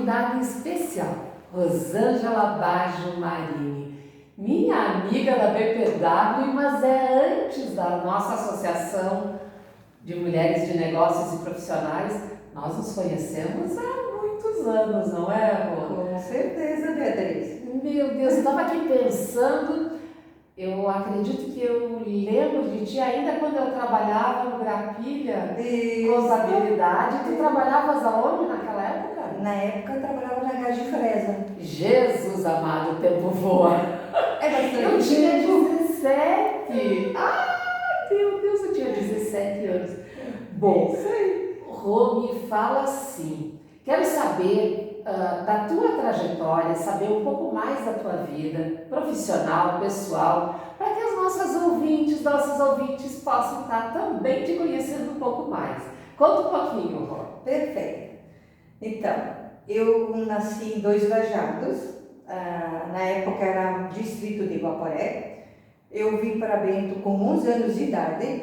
convidada especial, Rosângela Baggio Marini, minha amiga da BPW, mas é antes da nossa associação de mulheres de negócios e profissionais. Nós nos conhecemos há muitos anos, não é, Rô? Com certeza, Beatriz. Meu Deus, eu estava aqui pensando, eu acredito que eu lembro de ti ainda quando eu trabalhava no Grapilha, contabilidade. Tu trabalhavas aonde naquela época? Na época eu trabalhava na Gás de Fresa. Jesus amado, o tempo voa. É bastante. Eu tinha 17. Ah, meu Deus, eu tinha 17 anos. Bom, Rô, me fala assim, quero saber da tua trajetória, saber um pouco mais da tua vida profissional, pessoal, para que as nossos ouvintes possam estar também te conhecendo um pouco mais. Conta um pouquinho, Rô. Perfeito. Então, eu nasci em Dois Lajados, na época era distrito de Guaporé. Eu vim para Bento com 11 anos de idade,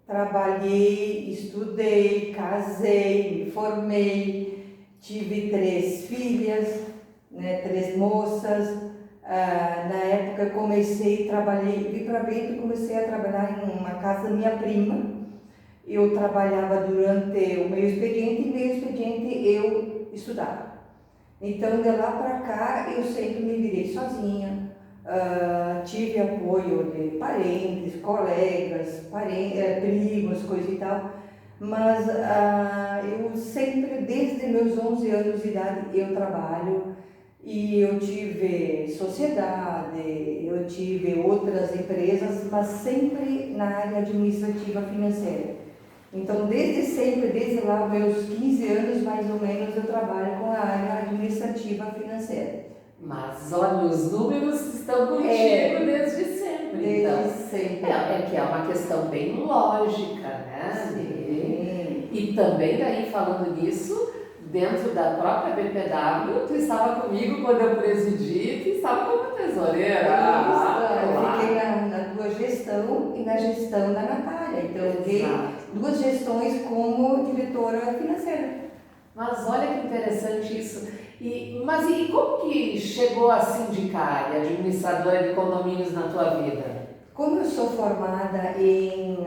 trabalhei, estudei, casei, me formei, tive 3 filhas, né, 3 moças. Na época eu vim para Bento e comecei a trabalhar em uma casa da minha prima. Eu trabalhava durante o meio expediente e meio expediente eu estudava. Então, de lá para cá, eu sempre me virei sozinha. Tive apoio de parentes, colegas, primos, coisa e tal. Mas eu sempre, desde meus 11 anos de idade, eu trabalho. E eu tive sociedade, eu tive outras empresas, mas sempre na área administrativa financeira. Então, desde sempre, desde lá meus 15 anos, mais ou menos, eu trabalho com a área administrativa financeira. Mas olha, os números estão contigo desde sempre. Desde então, sempre. É que é uma questão bem lógica, né? Sim. E também daí, falando nisso, dentro da própria BPW, tu estava comigo quando eu presidi, tu estava como tesoureira. Eu fiquei na tua gestão e na gestão da Natália. Então, eu dei 2 gestões como diretora financeira. Mas olha que interessante isso. Mas como que chegou a sindicar e administradora de condomínios na tua vida? Como eu sou formada em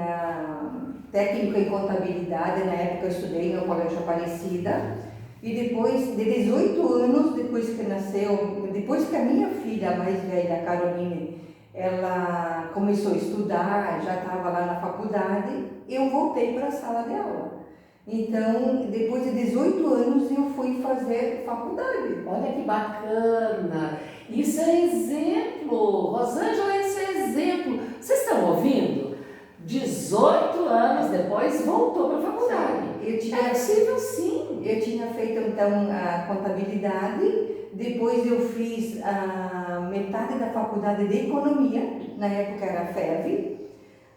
técnica em contabilidade, na época eu estudei no Colégio Aparecida, e depois de 18 anos, depois que a minha filha a mais velha, a Caroline, ela começou a estudar, já estava lá na faculdade, eu voltei para a sala de aula. Então, depois de 18 anos, eu fui fazer faculdade. Olha que bacana! Isso é exemplo! Rosângela, isso é exemplo! Vocês estão ouvindo? 18 anos depois, voltou para a faculdade. É possível, sim! Eu tinha feito, então, a contabilidade, depois eu fiz a metade da faculdade de economia, na época era FEV.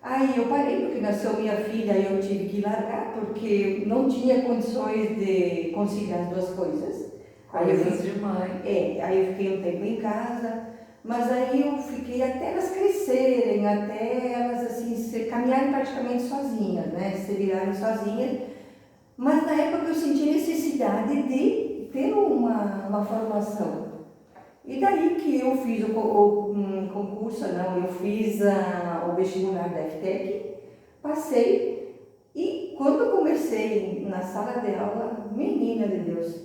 Aí eu parei, porque nasceu minha filha e eu tive que largar, porque não tinha condições de conciliar as 2 coisas. Coisas de mãe. Aí eu fiquei um tempo em casa, mas aí eu fiquei até elas crescerem, até elas assim, caminharem praticamente sozinhas, né? Se virarem sozinhas. Mas na época eu senti necessidade de ter uma formação. E daí que eu fiz o concurso, eu fiz o vestibular da FTEC, passei, e quando eu comecei na sala de aula, menina de Deus,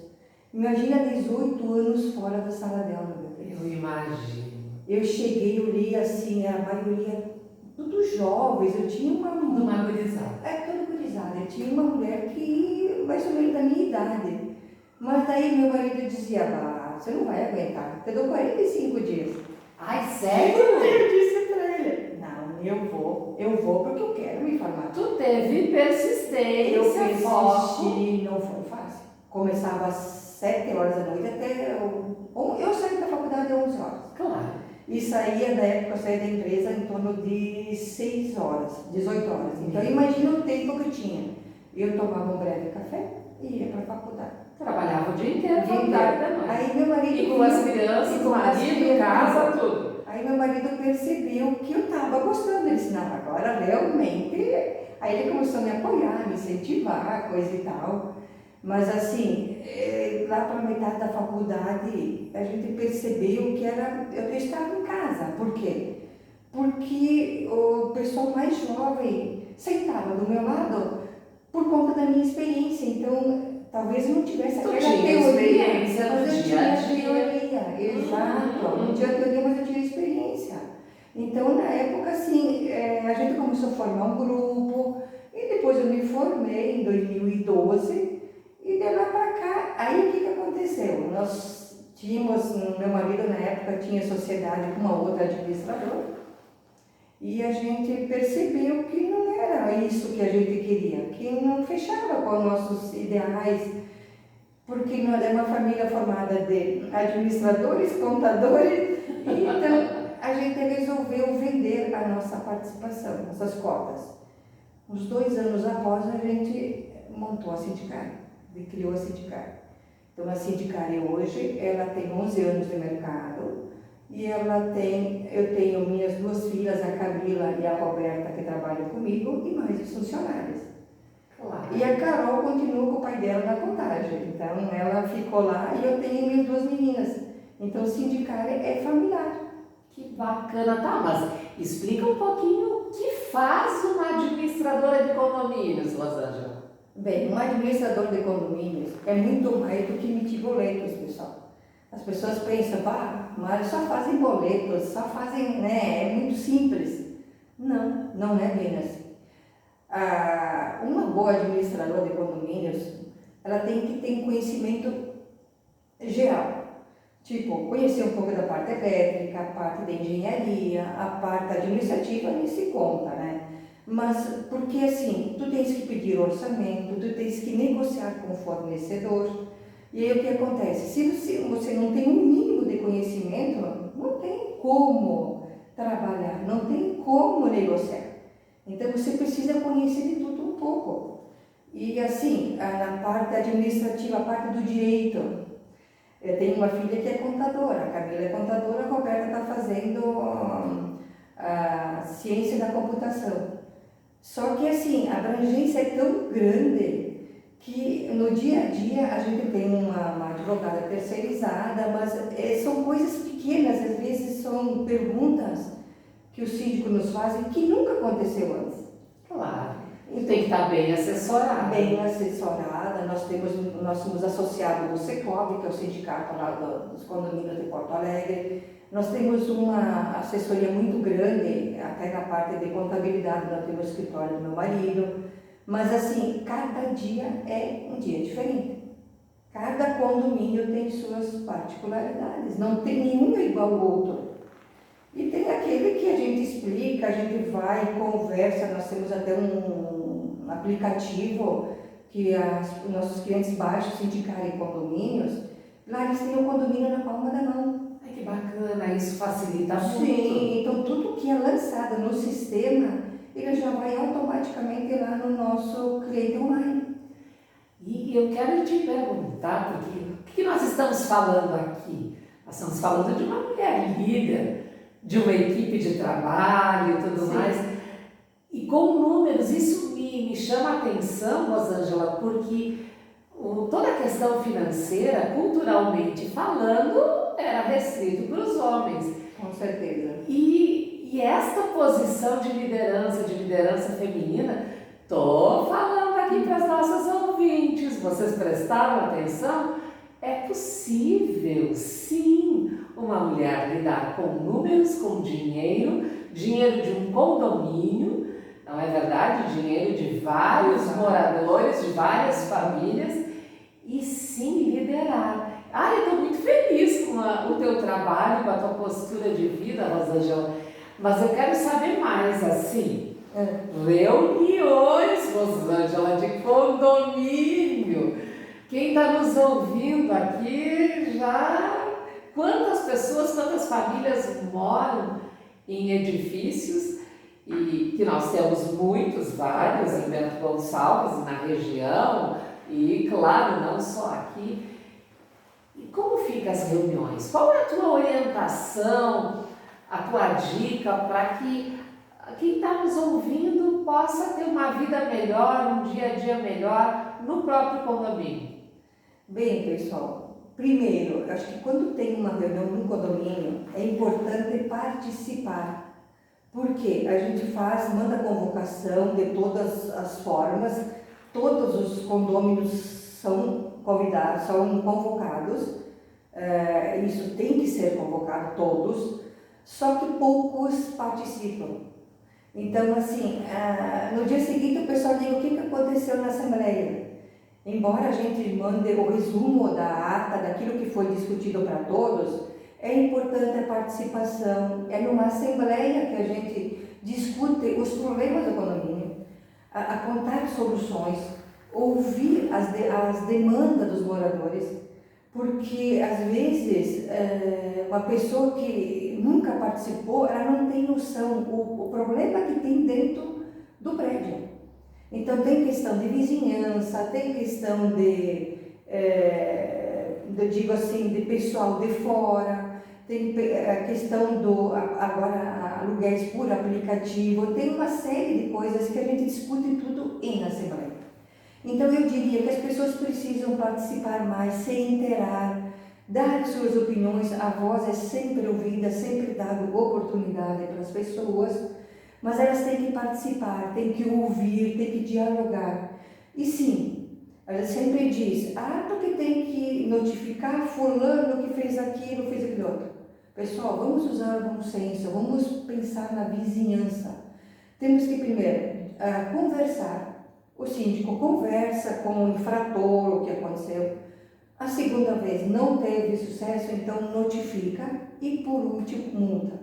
imagina 18 anos fora da sala de aula. Eu imagino. Eu cheguei, eu li assim, a maioria, tudo jovens, eu tinha uma gurizada. Tudo gurizada. Eu tinha uma mulher que, mais ou menos da minha idade. Mas daí meu marido dizia, você não vai aguentar, eu dou 45 dias. Ai, sério? Eu disse pra ele, não, eu vou porque eu quero me formar. Tu teve persistência, Eu persisti, não foi fácil. Começava às 7 horas da noite até eu saí da faculdade às 11 horas. Claro. E saía, da época, eu saía da empresa em torno de 6 horas, 18 horas. Então, imagina o tempo que eu tinha. Eu tomava um breve café e ia para a faculdade. Trabalhava o dia inteiro, faculdade da noite. Aí meu marido... E com as crianças, com o marido, casa, tudo. Aí meu marido percebeu que eu estava gostando. Ele disse, não, agora realmente... Aí ele começou a me apoiar, me incentivar, coisa e tal. Mas assim, lá para metade da faculdade, a gente percebeu que era, eu estava em casa. Por quê? Porque o pessoal mais jovem sentava do meu lado por conta da minha experiência. Então, talvez eu não tivesse Tu aquela tinha teoria, experiência mas no eu dia a tinha dia. teoria, exato. Não tinha teoria, mas eu tinha experiência. Então, na época, assim, a gente começou a formar um grupo, e depois eu me formei em 2012, e de lá para cá, aí o que aconteceu? Nós tínhamos, meu marido na época tinha sociedade com uma outra administradora, e a gente percebeu que não era isso que a gente queria, que não fechava com os nossos ideais, porque nós é uma família formada de administradores, contadores, e então a gente resolveu vender a nossa participação, nossas cotas. Uns 2 anos após, a gente montou a Sindicare, e criou a Sindicare. Então, a Sindicare hoje, ela tem 11 anos de mercado, e eu tenho minhas 2 filhas, a Camila e a Roberta, que trabalham comigo, e mais os funcionários. Claro. E a Carol continua com o pai dela na contagem, então ela ficou lá e eu tenho minhas 2 meninas. Então, o Sindicare é familiar. Que bacana, tá? Mas explica um pouquinho o que faz uma administradora de condomínios, Rosângela. Bem, um administrador de condomínios é muito mais do que emitir boletos, pessoal. As pessoas pensam, mas só fazem boletos, só fazem, né, é muito simples. Não, não é bem assim. Uma boa administradora de condomínios, ela tem que ter um conhecimento geral. Tipo, conhecer um pouco da parte elétrica, a parte da engenharia, a parte administrativa nem se conta, né? Mas, porque assim, tu tens que pedir orçamento, tu tens que negociar com o fornecedor. E aí o que acontece? Se você não tem um mínimo de conhecimento, não tem como trabalhar, não tem como negociar. Então você precisa conhecer de tudo um pouco. E assim, na parte administrativa, a parte do direito, eu tenho uma filha que é contadora, a Camila é contadora, a Roberta está fazendo a ciência da computação. Só que assim, a abrangência é tão grande que no dia a dia a gente tem uma advogada terceirizada, mas são coisas pequenas, às vezes são perguntas que o síndico nos faz que nunca aconteceu antes. Claro. E tem que estar bem assessorada. Bem assessorada, nós somos associados do Secov, que é o sindicato lá dos condomínios de Porto Alegre. Nós temos uma assessoria muito grande, até na parte de contabilidade, nós temos o escritório do meu marido. Mas assim, cada dia é um dia diferente. Cada condomínio tem suas particularidades, não tem nenhum igual ao outro. E tem aquele que a gente explica, a gente vai, conversa, nós temos até um aplicativo que os nossos clientes baixam, Sindicare condomínios, lá eles têm o condomínio na palma da mão. Ai, que bacana, isso facilita muito. Sim, então tudo que é lançado no sistema, ele já vai automaticamente lá no nosso cliente online. E eu quero te perguntar, porque o que nós estamos falando aqui? Nós estamos falando de uma mulher líder, de uma equipe de trabalho e tudo mais. E com números, isso me chama a atenção, Rosângela, porque toda a questão financeira, culturalmente falando, era restrito para os homens. Com certeza. E esta posição de liderança feminina, estou falando aqui para as nossas ouvintes, vocês prestaram atenção? É possível, sim, uma mulher lidar com números, com dinheiro de um condomínio, não é verdade? Dinheiro de vários moradores, de várias famílias, e sim liderar. Eu estou muito feliz com o teu trabalho, com a tua postura de vida, Rosângela, mas eu quero saber mais, assim, reuniões, Rosângela, de condomínio. Quem está nos ouvindo aqui já... Quantas pessoas, quantas famílias moram em edifícios, e que nós temos muitos, vários, em Bento Gonçalves, na região, e claro, não só aqui. E como ficam as reuniões? Qual é a tua orientação, a tua dica para que quem está nos ouvindo possa ter uma vida melhor, um dia a dia melhor, no próprio condomínio? Bem, pessoal, primeiro, eu acho que quando tem uma reunião no condomínio, é importante participar. Porque a gente manda convocação de todas as formas, todos os condôminos são convidados, são convocados, isso tem que ser convocado todos, só que poucos participam. Então, assim, no dia seguinte o pessoal diz o que aconteceu na Assembleia. Embora a gente mande o resumo da ata, daquilo que foi discutido para todos, é importante a participação. É numa Assembleia que a gente discute os problemas do condomínio, apontar soluções, ouvir as demandas dos moradores, porque às vezes uma pessoa que nunca participou, ela não tem noção o problema que tem dentro do prédio. Então tem questão de vizinhança, tem questão digo assim, de pessoal de fora, tem a questão agora aluguéis por aplicativo, tem uma série de coisas que a gente discute tudo em Assembleia. Então eu diria que as pessoas precisam participar mais, se inteirar, dar suas opiniões, a voz é sempre ouvida, sempre dada oportunidade para as pessoas, mas elas têm que participar, têm que ouvir, têm que dialogar. E sim, a gente sempre diz, porque tem que notificar fulano que fez aquilo outro. Pessoal, vamos usar o bom senso, vamos pensar na vizinhança. Temos que primeiro conversar. O síndico conversa com o infrator, o que aconteceu. A segunda vez não teve sucesso, então notifica e por último multa.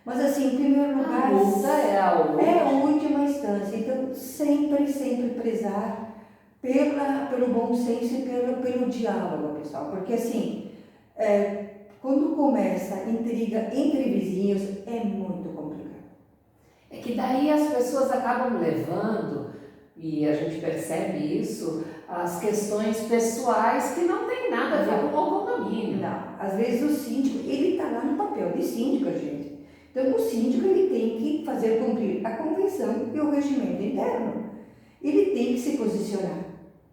Mas assim, em primeiro lugar, A multa é a última instância. Então sempre prezar pelo bom senso e pelo diálogo, pessoal. Porque assim, quando começa a intriga entre vizinhos, é muito complicado. É que daí as pessoas acabam levando, e a gente percebe isso, as questões pessoais que não tem nada a ver com o condomínio. Não, às vezes o síndico, ele está lá no papel de síndico, gente. Então o síndico, ele tem que fazer cumprir a convenção e o regimento interno. Ele tem que se posicionar.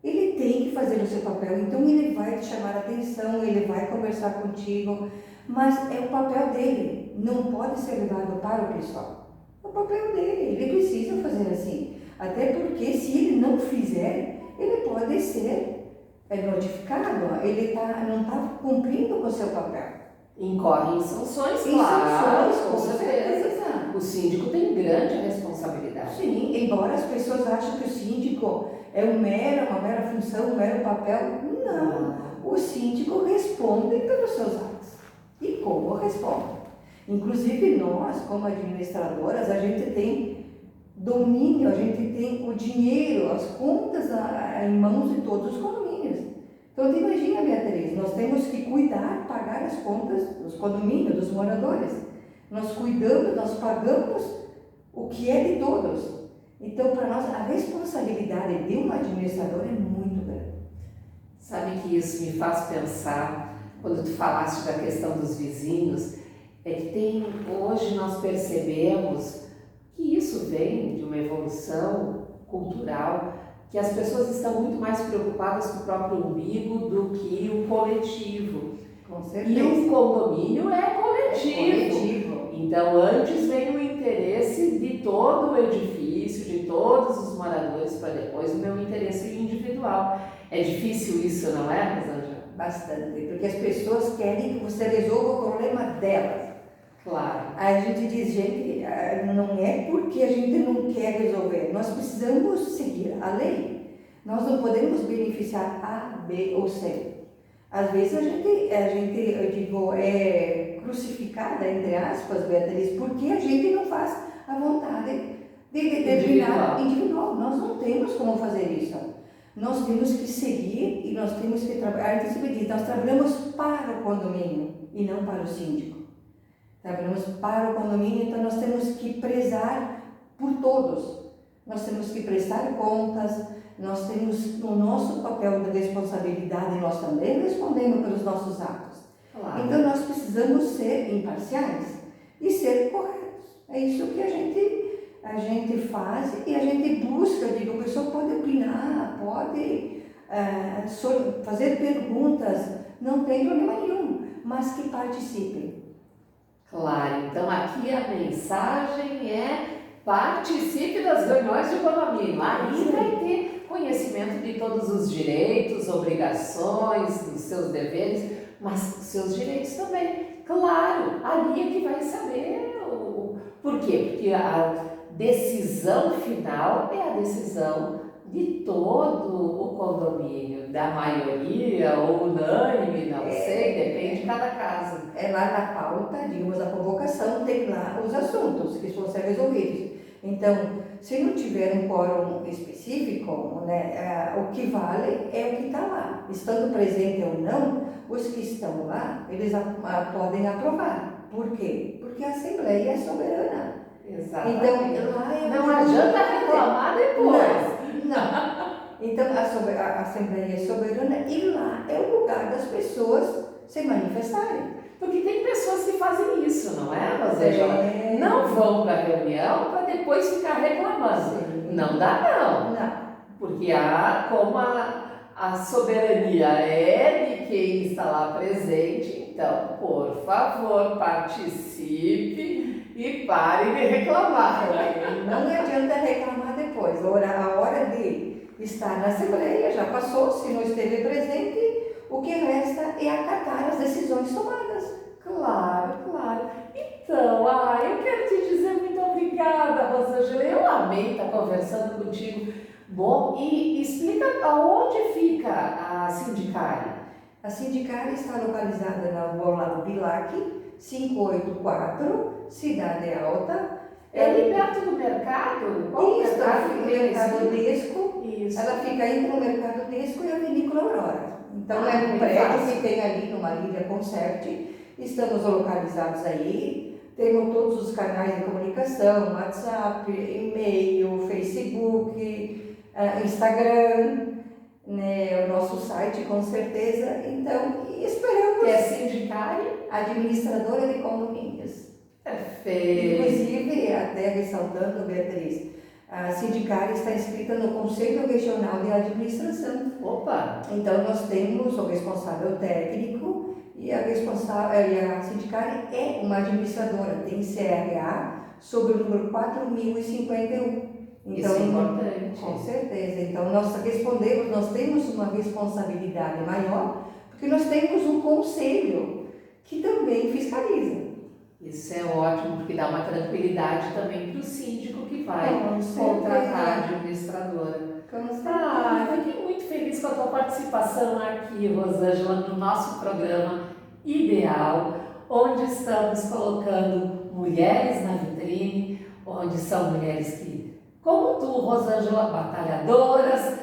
Ele tem que fazer o seu papel, então ele vai te chamar a atenção, ele vai conversar contigo, mas é o papel dele, não pode ser levado para o pessoal. É o papel dele, ele precisa fazer assim. Até porque se ele não fizer, ele pode ser notificado, ele não está cumprindo com o seu papel. Incorre em sanções, claro, com certeza. O síndico tem grande responsabilidade. Sim, embora as pessoas achem que o síndico é uma mera função, um mero papel. Não, o síndico responde pelos seus atos. E como responde? Inclusive nós, como administradoras, a gente tem domínio, a gente tem o dinheiro, as contas em mãos de todos os condomínios. Então, imagina, Beatriz, nós temos que cuidar, pagar as contas dos condomínios, dos moradores. Nós cuidamos, nós pagamos o que é de todos. Então, para nós, a responsabilidade de um administrador é muito grande. Sabe que isso me faz pensar, quando tu falaste da questão dos vizinhos, é que hoje nós percebemos que isso vem de uma evolução cultural, que as pessoas estão muito mais preocupadas com o próprio umbigo do que o coletivo. Com certeza. E o condomínio é coletivo. Então, antes vem o interesse de todo o edifício, de todos os moradores, para depois o meu interesse individual. É difícil isso, não é, Rosângela? Bastante, porque as pessoas querem que você resolva o problema delas. Claro. A gente diz, gente, não é porque a gente não quer resolver, nós precisamos seguir a lei. Nós não podemos beneficiar A, B ou C. Às vezes a gente, eu digo, é crucificada, entre aspas, Beatriz, porque a gente não faz a vontade de determinar individual. Nós não temos como fazer isso. Nós temos que seguir e nós temos que trabalhar. A gente sempre diz, nós trabalhamos para o condomínio e não para o síndico. Trabalhamos para o condomínio, então nós temos que prezar por todos. Nós temos que prestar contas, nós temos o nosso papel de responsabilidade, nós também respondemos pelos nossos atos. Claro. Então nós precisamos ser imparciais e ser corretos. É isso que a gente faz e a gente busca, digo, a pessoa pode opinar, pode fazer perguntas, não tem problema nenhum, mas que participem. Claro, então aqui a mensagem é participe das reuniões de condomínio. Aí vai ter conhecimento de todos os direitos, obrigações, dos seus deveres, mas seus direitos também. Claro, ali é que vai saber por quê? Porque a decisão final é a decisão de todo o condomínio, da maioria ou unânime, não sei, depende de cada caso. É lá na pauta, digamos, a convocação, tem lá os assuntos que vão ser resolvidos. Então, se não tiver um quórum específico, né, o que vale é o que está lá. Estando presente ou não, os que estão lá, eles podem aprovar. Por quê? Porque a Assembleia é soberana. Exatamente. Então, lá é não adianta reclamar depois. Não. Então, a Assembleia é soberana e lá é o lugar das pessoas se manifestarem. Porque tem pessoas que fazem isso, não é, Rosângela? Não vão para a reunião para depois ficar reclamando. Sim. Não dá, não. Porque como a soberania é de quem está lá presente, então, por favor, participe e pare de reclamar. Não adianta reclamar depois. A hora de estar na Assembleia já passou, se não esteve presente, o que resta é acatar as decisões tomadas. Claro. Então, eu quero te dizer muito obrigada, Rosângela. Eu amei estar conversando contigo. Bom, e explica aonde fica a Sindicária. A Sindicária está localizada na rua Olavo Bilac, 584, Cidade Alta. É ali perto do mercado? Qual Isso, mercado Desco. Isso. Ela fica entre o Mercado Desco e a Vinícola Aurora. Então é um bem prédio fácil. que tem ali numa Lídia Concert. Estamos localizados aí. Temos todos os canais de comunicação, WhatsApp, e-mail, Facebook, Instagram, né, o nosso site com certeza. Então, e esperamos. Que é Sindicária? Administradora de condomínios. Perfeito. Inclusive, até ressaltando, Beatriz, a Sindicária está inscrita no Conselho Regional de Administração. Opa! Então, nós temos o responsável técnico e a Sindicária é uma administradora, tem CRA sobre o número 4051. Então, isso é importante. Com certeza. Então, nós temos uma responsabilidade maior, porque nós temos um conselho que também fiscaliza. Isso é ótimo, porque dá uma tranquilidade também para o síndico que vai contratar a administradora. Fiquei muito feliz com a tua participação aqui, Rosângela, no nosso programa Ideal, onde estamos colocando mulheres na vitrine, onde são mulheres que, como tu, Rosângela, batalhadoras,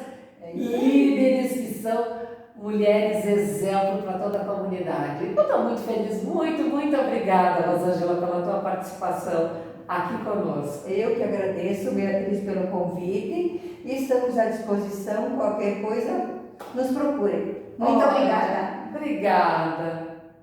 líderes que são mulheres exemplo para toda a comunidade. Eu estou muito feliz, muito obrigada, Rosângela, pela tua participação aqui conosco. Eu que agradeço, Beatriz, pelo convite e estamos à disposição. Qualquer coisa, nos procure. Muito obrigada. Obrigada.